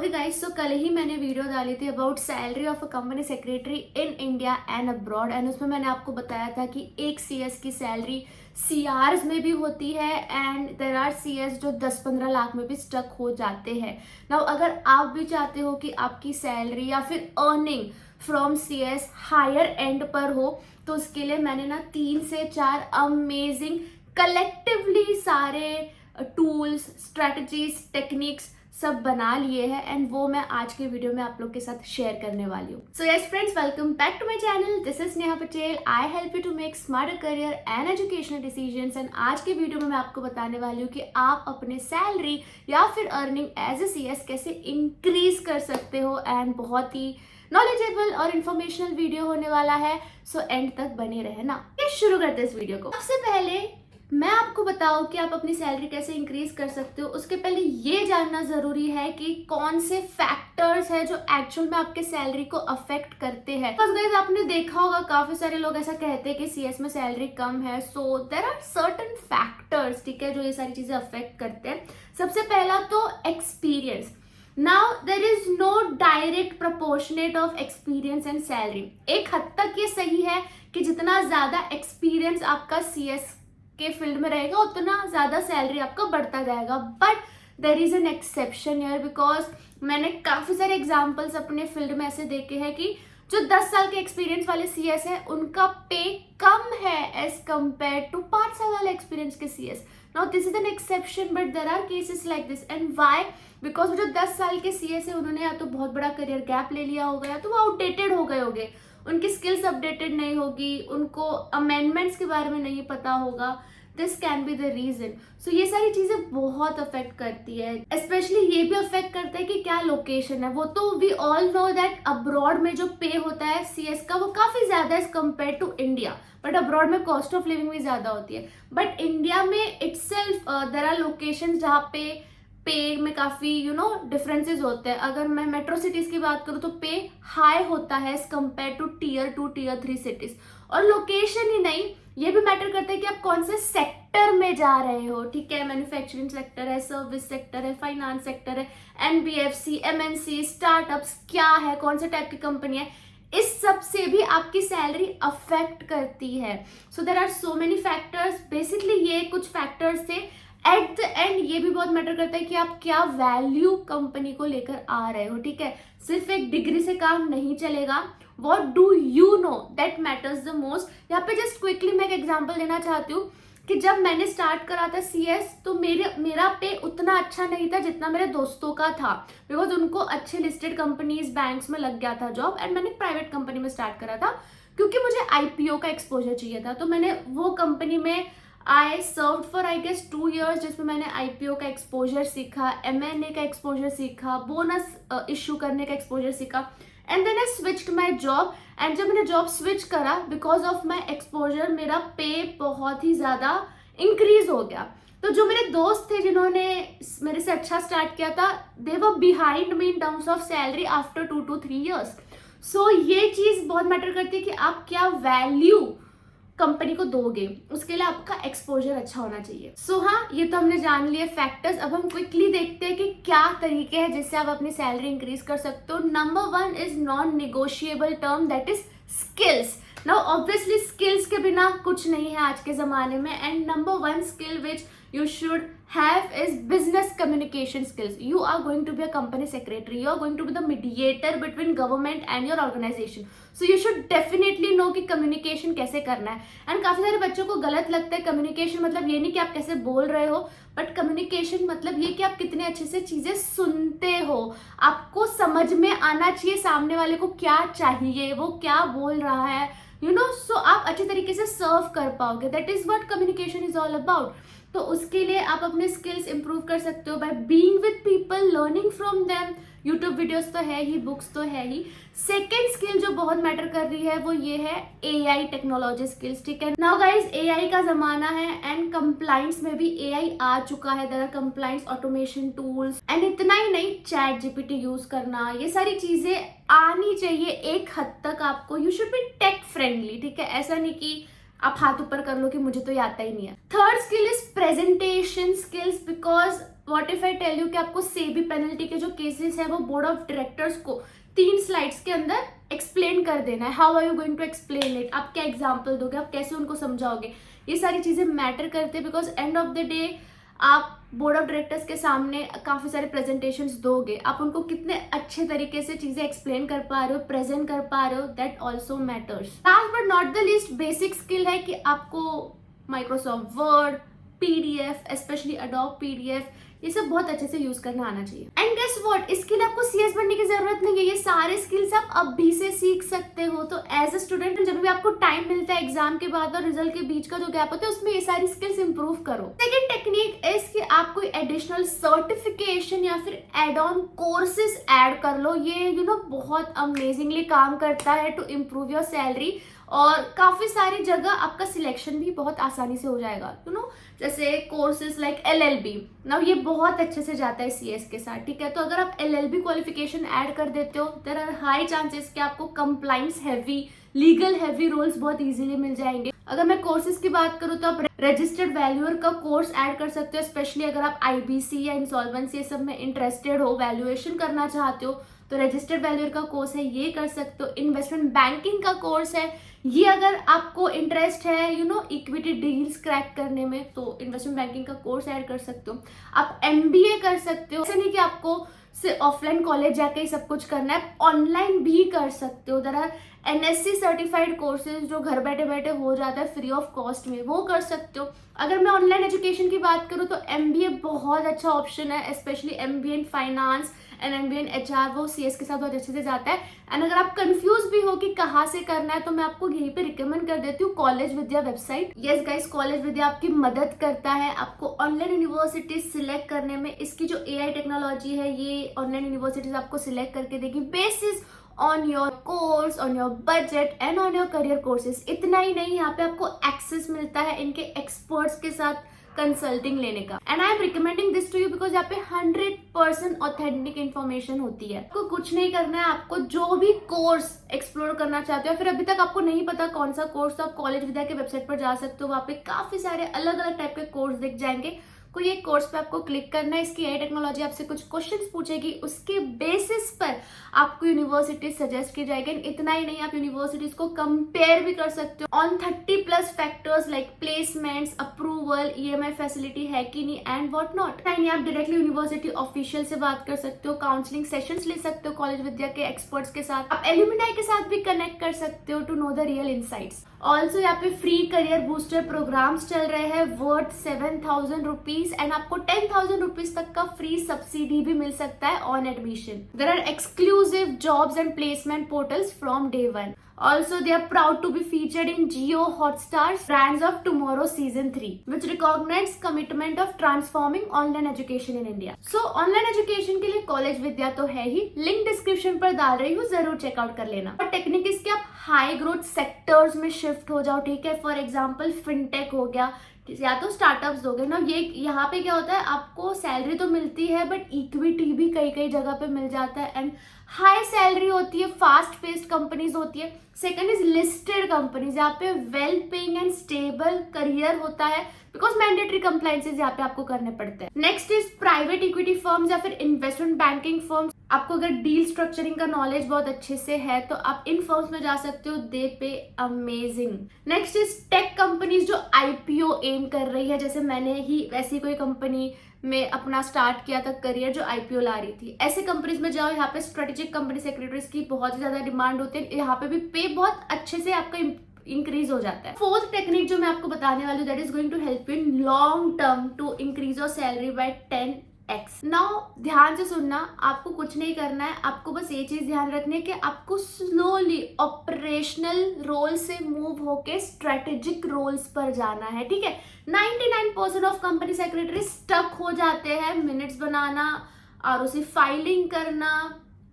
Okay guys, सो कल ही मैंने video डाली थी about salary of a company secretary in India and abroad. And उसमें मैंने आपको बताया था कि एक सीएस की सैलरी सीआरस में भी होती है एंड देयर आर सीएस जो 10-15 लाख में भी स्टक हो जाते हैं। नाउ अगर आप भी चाहते हो कि आपकी सैलरी या फिर earning from CS higher end पर हो, तो उसके लिए मैंने ना 3 से 4 अमेजिंग कलेक्टिवली सारे टूल्स, स्ट्रेटजीज, टेक्निक्स सब बना लिए हैं एंड वो मैं आज के वीडियो में आप लोग के साथ शेयर करने वाली हूँ। So yes friends, welcome back to my channel. This is Neha Patel. I help you to make smarter career and educational decisions. And आज के वीडियो में मैं आपको बताने वाली हूँ कि आप अपने सैलरी या फिर अर्निंग एज ए सीएस कैसे इंक्रीज कर सकते हो। एंड बहुत ही नॉलेजेबल और इन्फॉर्मेशनल वीडियो होने वाला है, सो एंड तक बने रहना। शुरू करते हैं इस वीडियो को। सबसे पहले मैं आपको बताऊं कि आप अपनी सैलरी कैसे इंक्रीज कर सकते हो, उसके पहले ये जानना जरूरी है कि कौन से फैक्टर्स है जो एक्चुअल में आपके सैलरी को अफेक्ट करते हैं। बस गाइस, आपने देखा होगा काफी सारे लोग ऐसा कहते हैं कि सीएस में सैलरी कम है। So there are certain factors, ठीक है, जो ये सारी चीजें अफेक्ट करते हैं। सबसे पहला तो experience. Now there is no direct proportionate of experience and salary. एक हद तक ये सही है कि जितना ज्यादा एक्सपीरियंस आपका सीएस के फील्ड में रहेगा उतना ज्यादा सैलरी आपका बढ़ता जाएगा। But there is an exception here, because मैंने काफी सारे एग्जाम्पल्स अपने फील्ड में ऐसे देखे हैं कि जो 10 साल के एक्सपीरियंस वाले सीएस है उनका पे कम है एज कंपेयर टू 5 साल वाले एक्सपीरियंस के CS. Now this is an exception but there are cases like this. And why? Because जो 10 साल के सीएस है उन्होंने या तो बहुत बड़ा करियर गैप ले लिया होगा या तो वो आउटडेटेड हो गए होंगे, उनकी स्किल्स अपडेटेड नहीं होगी, उनको अमेंडमेंट्स के बारे में नहीं पता होगा। This can be the reason. So ये सारी चीजें बहुत अफेक्ट करती है। स्पेशली ये भी अफेक्ट करता है कि क्या लोकेशन है। वो तो we all know that abroad में जो पे होता है सीएस का वो काफी ज्यादा as compare to India, but abroad में कॉस्ट ऑफ लिविंग भी ज्यादा होती है। बट इंडिया में इटसेल्फ देयर आर लोकेशंस जहाँ पे में काफी डिफरेंसेस होते हैं। अगर मैं मेट्रो सिटीज की बात करूँ तो पे हाई होता है as compare to tier 2 tier 3 cities. और लोकेशन ही नहीं, ये भी मैटर करता है कि आप कौन से सेक्टर में जा रहे हो, ठीक है। मैन्युफैक्चरिंग सेक्टर है, सर्विस सेक्टर है, फाइनेंस सेक्टर है, एनबीएफसी, एमएनसी, स्टार्टअप्स क्या है, कौन से टाइप की कंपनी है, इस सब से भी आपकी सैलरी अफेक्ट करती है। So there are so many factors. Basically ये कुछ फैक्टर्स थे। एट द एंड ये भी बहुत मैटर करता है कि आप क्या वैल्यू कंपनी को लेकर आ रहे हो, ठीक है। सिर्फ एक डिग्री से काम नहीं चलेगा। What do you know that matters the most. यहाँ पे जस्ट क्विकली मैं एक एग्जाम्पल देना चाहती हूँ कि जब मैंने स्टार्ट करा था सीएस तो मेरा पे उतना अच्छा नहीं था जितना मेरे दोस्तों का था, बिकॉज उनको अच्छे लिस्टेड कंपनीज, बैंक्स में लग गया था जॉब। एंड मैंने प्राइवेट कंपनी में स्टार्ट करा था क्योंकि मुझे आईपीओ का एक्सपोजर चाहिए था। तो मैंने वो कंपनी में I serve for I guess 2 years, जिसमें मैंने आईपीओ का एक्सपोजर सीखा, एमएनए का एक्सपोजर सीखा, बोनस इशू करने का एक्सपोजर सीखा। And then I switched my job. एंड जब मैंने जॉब स्विच करा, बिकॉज ऑफ माई एक्सपोजर मेरा पे बहुत ही ज्यादा इंक्रीज हो गया। तो जो मेरे दोस्त थे जिन्होंने मेरे से अच्छा स्टार्ट किया था, they were behind me in terms of salary after 2 to 3 years। So ये चीज बहुत मैटर करती है कि आप क्या वैल्यू कंपनी को दोगे, उसके लिए आपका एक्सपोजर अच्छा होना चाहिए। सो हाँ, ये तो हमने जान लिए फैक्टर्स। अब हम क्विकली देखते हैं कि क्या तरीके हैं जिससे आप अपनी सैलरी इंक्रीज कर सकते हो। Number 1 is non negotiable term, that is skills. Now obviously skills के बिना कुछ नहीं है आज के जमाने में। And number 1 skill which you should have is business communication skills. You are going to be a company secretary. You are going to be the mediator between government and your organization. So you should definitely know कि communication कैसे करना है. And काफी सारे बच्चों को गलत लगता है communication मतलब ये नहीं कि आप कैसे बोल रहे हो, but communication मतलब ये कि आप कितने अच्छे से चीजें सुनते हो। आपको समझ में आना चाहिए सामने वाले को क्या चाहिए, वो क्या बोल रहा है, so आप अच्छे तरीके से सर्व कर पाओगे। That is what communication is all about. तो उसके लिए आप अपने स्किल्स इंप्रूव कर सकते हो by being with people, learning from them. YouTube videos तो है ही, बुक्स तो है ही। सेकेंड स्किल जो बहुत मैटर कर रही है वो ये है एआई टेक्नोलॉजी स्किल्स, ठीक है। नाउ गाइज, एआई का जमाना है एंड कंप्लाइंस में भी एआई आ चुका है। There are compliance automation tools. And इतना ही नहीं, चैट जीपीटी यूज करना, ये सारी चीजें आनी चाहिए एक हद तक आपको। You should be tech friendly, ठीक है। ऐसा नहीं कि आप हाथ ऊपर कर लो कि मुझे तो ये आता ही नहीं है। Third skill is presentation skills, because what if I tell you कि आपको सेबी पेनल्टी के जो केसेस है वो बोर्ड ऑफ डायरेक्टर्स को 3 स्लाइड्स के अंदर एक्सप्लेन कर देना है। How are you going to explain it, आप क्या एग्जाम्पल दोगे, आप कैसे उनको समझाओगे, ये सारी चीजें मैटर करते हैं। Because end of the day आप बोर्ड ऑफ डायरेक्टर्स के सामने काफी सारे प्रेजेंटेशंस दोगे, आप उनको कितने अच्छे तरीके से चीजें एक्सप्लेन कर पा रहे हो, प्रेजेंट कर पा रहे हो, that also matters. Last but not the least basic skill है कि आपको Microsoft word, PDF, specially adobe PDF, ये सब बहुत अच्छे से यूज करना आना चाहिए। एंड गेस व्हाट, इसके लिए आपको सीएस बनने की जरूरत नहीं है, ये सारे स्किल्स आप अभी से सीख सकते हो। तो एज अ स्टूडेंट जब भी आपको टाइम मिलता है एग्जाम के बाद और रिजल्ट के बीच का जो गैप होता है उसमें ये सारी स्किल्स इंप्रूव करो। सेकेंड टेक्निक इज कि आप कोई एडिशनल सर्टिफिकेशन या फिर एड ऑन कोर्सेज ऐड कर लो। ये बहुत अमेजिंगली काम करता है टू इम्प्रूव योर सैलरी, और काफी सारी जगह आपका सिलेक्शन भी बहुत आसानी से हो जाएगा। जैसे कोर्सेज लाइक LLB, नाउ ये बहुत अच्छे से जाता है सीएस के साथ, ठीक है। तो अगर आप LLB क्वालिफिकेशन ऐड कर देते हो, देयर आर हाई चांसेस कि आपको compliance heavy, legal heavy roles बहुत इजीली मिल जाएंगे। अगर मैं कोर्सेज की बात करूँ तो आप रजिस्टर्ड वैल्यूअर का कोर्स ऐड कर सकते हो, स्पेशली अगर आप IBC या इंसॉल्वेंसी ये सब में इंटरेस्टेड हो, वैल्यूएशन करना चाहते हो तो रजिस्टर्ड वैल्यूअर का कोर्स है, ये कर सकते हो। इन्वेस्टमेंट बैंकिंग का कोर्स है, ये अगर आपको इंटरेस्ट है इक्विटी डील्स क्रैक करने में तो इन्वेस्टमेंट बैंकिंग का कोर्स ऐड कर सकते हो। आप MBA कर सकते हो, ऐसे नहीं कि आपको सिर्फ ऑफलाइन कॉलेज जाके ही सब कुछ करना है, ऑनलाइन भी कर सकते हो। There are NSC certified courses जो घर बैठे बैठे हो जाता है फ्री ऑफ कॉस्ट में, वो कर सकते हो। अगर मैं ऑनलाइन एजुकेशन की बात करूँ तो MBA बहुत अच्छा ऑप्शन है, specially MBA in finance and MBA in HR, वो CS के साथ बहुत अच्छे से जाता है। एंड अगर आप कंफ्यूज भी हो कि कहाँ से करना है तो मैं आपको यहीं पे रिकमेंड कर देती हूँ कॉलेज विद्या वेबसाइट। यस गाइस, कॉलेज विद्या आपकी मदद करता है आपको ऑनलाइन यूनिवर्सिटी सिलेक्ट करने में। इसकी जो AI टेक्नोलॉजी है ये ऑनलाइन यूनिवर्सिटीज आपको सिलेक्ट करके देगी basis on your course, on your budget and on your career courses. इतना ही नहीं, यहाँ पे आपको एक्सेस मिलता है इनके एक्सपर्ट्स के साथ कंसल्टिंग लेने का। And I am recommending this to you because यहाँ पे 100% ऑथेंटिक इन्फॉर्मेशन होती है। आपको कुछ नहीं करना है, आपको जो भी कोर्स एक्सप्लोर करना चाहते हो, फिर अभी तक आपको नहीं पता कौन सा कोर्स, तो आप कॉलेज विद्या के वेबसाइट पर जा सकते हो, वहाँ पे काफी सारे अलग अलग टाइप के कोर्स दिख जाएंगे। कोई एक कोर्स पे आपको क्लिक करना है, इसकी AI टेक्नोलॉजी आपसे कुछ क्वेश्चंस पूछेगी, उसके बेसिस पर आपको यूनिवर्सिटी सजेस्ट की जाएगी। इतना ही नहीं, आप यूनिवर्सिटीज को कंपेयर भी कर सकते हो on 30+ factors like placements, approval, EMI facility है कि नहीं एंड व्हाट नॉट। नहीं, आप डायरेक्टली यूनिवर्सिटी ऑफिशियल से बात कर सकते हो, काउंसलिंग सेशंस ले सकते हो कॉलेज विद्या के एक्सपर्ट्स के साथ, आप एल्यूमिनाई के साथ भी कनेक्ट कर सकते हो to know the real insights. Also यहाँ पे फ्री करियर बूस्टर प्रोग्राम्स चल रहे हैं वर्थ 7,000 रुपीज एंड आपको 10,000 रुपीज तक का फ्री सब्सिडी भी मिल सकता है on admission. There are exclusive jobs and placement portals from day 1. Also, they are proud to be featured in Jio Hotstar's Brands of Tomorrow Season 3, which recognizes commitment of transforming online education in India. So, online education के लिए college विद्या तो है ही, link description पर डाल रही हूँ, जरूर checkout कर लेना। और टेक्निक इसके आप हाई ग्रोथ सेक्टर्स में शिफ्ट हो जाओ, ठीक है। फॉर एग्जाम्पल फिनटेक हो गया या तो स्टार्टअप्स हो गए ना, ये यहाँ पे क्या होता है, आपको सैलरी तो मिलती है बट इक्विटी भी कई कई जगह पे मिल जाता है एंड हाई सैलरी होती है, फास्ट पेस्ड कंपनीज होती है। सेकंड इज लिस्टेड कंपनीज, यहाँ पे well paying and stable career होता है बिकॉज मैंडेटरी कंप्लायंसेस यहाँ पे आपको करने पड़ते हैं। Next is private equity firms या फिर इन्वेस्टमेंट बैंकिंग फर्म्स। आपको अगर डील स्ट्रक्चरिंग का नॉलेज बहुत अच्छे से है तो आप इन फर्म्स में जा सकते हो, दे पे amazing. Next is tech companies जो IPO एम कर रही है, जैसे मैंने ही ऐसी कोई कंपनी में अपना स्टार्ट किया था करियर जो IPO ला रही थी। ऐसे कंपनीज में जाओ, यहाँ पे स्ट्रेटेजिक कंपनी सेक्रेटरीज की बहुत ही ज्यादा डिमांड होती है, यहाँ पे भी पे बहुत अच्छे से आपका इंक्रीज हो जाता है। फोर्थ टेक्निक जो मैं आपको बताने वाली हूँ, that is going to help you in long term to increase your salary by 10x। Now ध्यान से सुनना, आपको कुछ नहीं करना है, आपको बस ये चीज ध्यान रखनी है कि आपको स्लोली ऑपरेशनल रोल से मूव होके स्ट्रेटेजिक रोल्स पर जाना है, ठीक है। 99% ऑफ कंपनी सेक्रेटरी स्टक हो जाते हैं, मिनट्स बनाना, ROC फाइलिंग करना,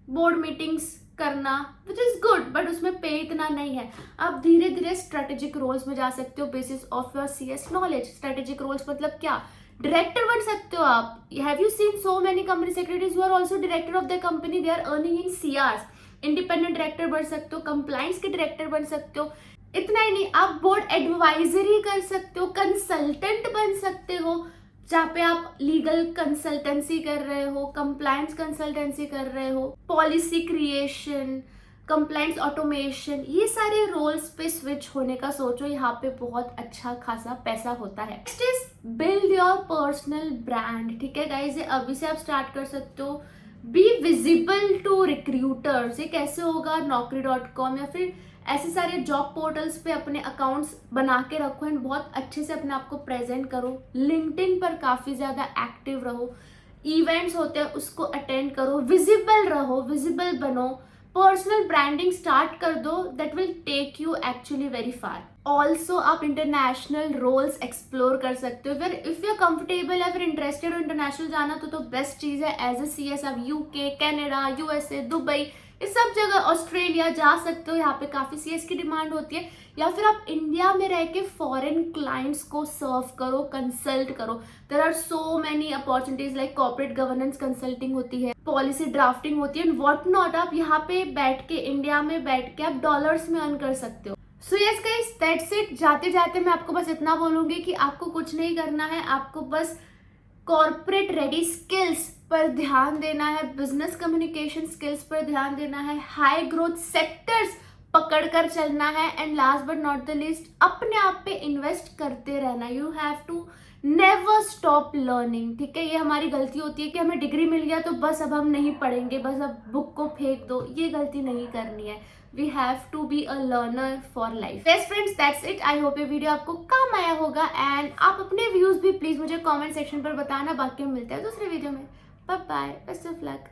बोर्ड मीटिंग्स करना, विच इज गुड, बट उसमें पे इतना नहीं है। आप धीरे धीरे स्ट्रेटेजिक रोल्स में जा सकते हो basis of your CS knowledge. Strategic roles मतलब क्या, डायरेक्टर बन सकते हो आप। Have you seen so many company secretaries who are also director of the company, they are earning in CRs। Independent director बन सकते हो, कंप्लायंस के डायरेक्टर बन सकते हो। इतना ही नहीं, आप बोर्ड एडवाइजरी कर सकते हो, कंसल्टेंट बन सकते हो, जहाँ पे आप लीगल कंसल्टेंसी कर रहे हो, कंप्लायंस कंसल्टेंसी कर रहे हो, पॉलिसी क्रिएशन, कंप्लायंस ऑटोमेशन, ये सारे रोल्स पे स्विच होने का सोचो, यहाँ पे बहुत अच्छा खासा पैसा होता है। Next is build your personal brand. ठीक है गाइज, ये अभी से आप स्टार्ट कर सकते हो। Be visible to recruiters. ये कैसे होगा? naukri.com या फिर ऐसे सारे जॉब पोर्टल्स पे अपने अकाउंट्स बना के रखो एंड बहुत अच्छे से अपने आप को प्रेजेंट करो। लिंक्डइन पर काफी ज्यादा एक्टिव रहो, इवेंट्स होते हैं उसको अटेंड करो, विजिबल रहो, विजिबल बनो, पर्सनल ब्रांडिंग स्टार्ट कर दो, that will take you actually very far. Also आप इंटरनेशनल रोल्स एक्सप्लोर कर सकते हो। फिर इफ यू कंफर्टेबल या फिर इंटरेस्टेड हो इंटरनेशनल जाना तो बेस्ट चीज है। एज ए CS आप UK, कनाडा, USA, दुबई, इस सब जगह, ऑस्ट्रेलिया जा सकते हो। यहाँ पे काफी CS की डिमांड होती है। या फिर आप इंडिया में रह के फॉरेन क्लाइंट्स को सर्व करो, कंसल्ट करो। There are so many opportunities like corporate governance consulting होती है, पॉलिसी ड्राफ्टिंग होती है एंड व्हाट नॉट। आप यहाँ पे बैठ के, इंडिया में बैठ के आप डॉलर्स में अर्न कर सकते हो। So yes guys, that's it. जाते जाते मैं आपको बस इतना बोलूंगी कि आपको कुछ नहीं करना है, आपको बस कॉर्पोरेट रेडी स्किल्स पर ध्यान देना है, बिजनेस कम्युनिकेशन स्किल्स पर ध्यान देना है, हाई ग्रोथ सेक्टर्स पकड़ कर चलना है and last but not the least अपने आप पे इन्वेस्ट करते रहना। You have to never stop learning. ठीक है, ये हमारी गलती होती है कि हमें डिग्री मिल गया तो बस अब हम नहीं पढ़ेंगे, बस अब बुक को फेंक दो। ये गलती नहीं करनी है। We have to be a learner for life. Best friends, that's it. I hope ये वीडियो आपको काम आया होगा एंड आप अपने व्यूज भी प्लीज मुझे कमेंट सेक्शन पर बताना। बाकी हम मिलते हैं दूसरे वीडियो में। Bye bye, best of luck.